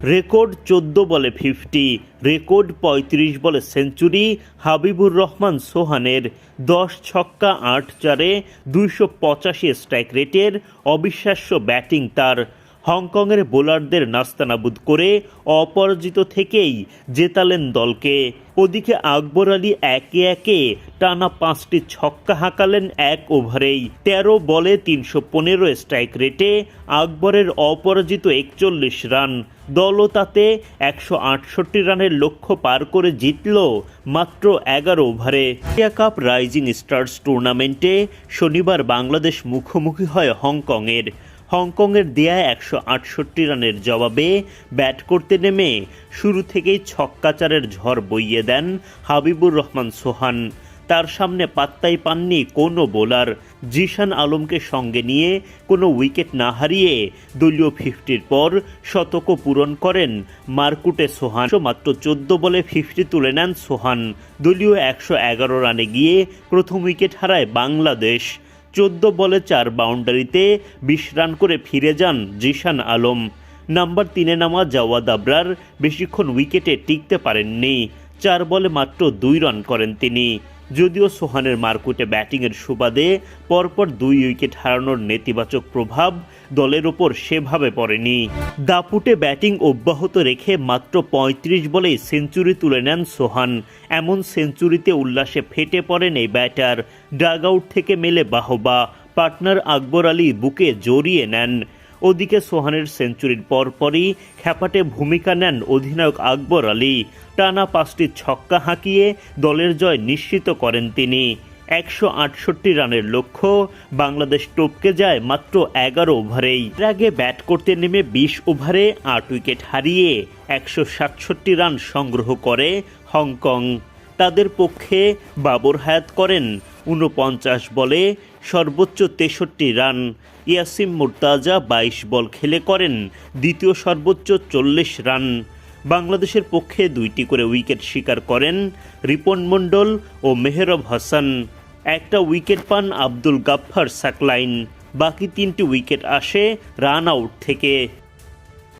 Record ১৪ বলে 50, record ৩৫ বলে century Habibur Rahman সোহানের। ১০ ছক্কা ৮ চারে ২৮৫ স্ট্রাইক রেটের অবিশ্বাস্য ব্যাটিং তার। হংকংয়ের বোলারদের নাস্তানাবুদ করে অপরাজিত থেকেই জেতালেন দলকে। ওদিকে আকবর আলী একে একে টানা ৫টি ছক্কা হাঁকালেন এক ওভারেই। ১৩ বলে ৩১৫ স্ট্রাইক রেটে আকবরের অপরাজিত ৪১ রান। দলও তাতে ১৬৮ রানের লক্ষ্য পার করে জিতল মাত্র ১১ ওভারে। এশিয়া কাপ রাইজিং স্টার্স টুর্নামেন্টে শনিবার বাংলাদেশ মুখোমুখি হয় হংকংয়ের দেয়া ১৬৮ রানের জবাবে ব্যাট করতে নেমে শুরু থেকেই ছক্কাচারের ঝড় বইয়ে দেন হাবিবুর রহমান সোহান। তার সামনে পাত্তাই পাননি কোনো বোলার। জিশান আলমকে সঙ্গে নিয়ে কোনো উইকেট না হারিয়ে দলীয় 50-র পর শতকও পূরণ করেন মারকুটে সোহান। মাত্র ১৪ বলে 50 তুলে নেন সোহান। দলীয় ১১১ রানে গিয়ে প্রথম উইকেট হারায় বাংলাদেশ। ১৪ বলে ৪ বাউন্ডারিতে ২০ রান করে ফিরে যান জিশান আলম। নাম্বার 3-এ নামা জাওয়াদ আবরার বেশিক্ষণ উইকেটে টিকতে পারেননি। ৪ বলে মাত্র ২ রান করেন তিনি। যদিও সোহানের মারকুটে ব্যাটিংয়ের সুবাদে পরপর ২ উইকেট হারানোর নেতিবাচক প্রভাব দলের ওপর সেভাবে পড়েনি। দাপুটে ব্যাটিং অব্যাহত রেখে মাত্র ৩৫ বলেই সেঞ্চুরি তুলে নেন সোহান। এমন সেঞ্চুরিতে উল্লাসে ফেটে পড়েন এই ব্যাটার। ডাগ আউট থেকে মেলে বাহবা, পার্টনার আকবর আলী বুকে জড়িয়ে নেন। ওদিকে সোহানের সেঞ্চুরির পরপরই খ্যাপাটে ভূমিকা নেন অধিনায়ক আকবর আলী। টানা 5টি ছক্কা হাঁকিয়ে দলের জয় নিশ্চিত করেন তিনি। ১৬৮ রানের লক্ষ্য বাংলাদেশ টপকে যায় মাত্র ১১ ওভারেই। এর আগে ব্যাট করতে নেমে ২০ ওভারে ৮ উইকেট হারিয়ে ১৬৭ রান সংগ্রহ করে হংকং। তাদের পক্ষে বাবর হায়াত করেন ৪৯ বলে সর্বোচ্চ ৬৩ রান। ইয়াসিম মুর্তাজা ২২ বল খেলে করেন দ্বিতীয় সর্বোচ্চ ৪০ রান। বাংলাদেশের পক্ষে 2টি করে উইকেট শিকার করেন রিপন মণ্ডল ও মেহরব হাসান। একটা উইকেট পান আব্দুল গাফফার সাকলাইন। বাকি 3টি উইকেট আসে রান আউট থেকে।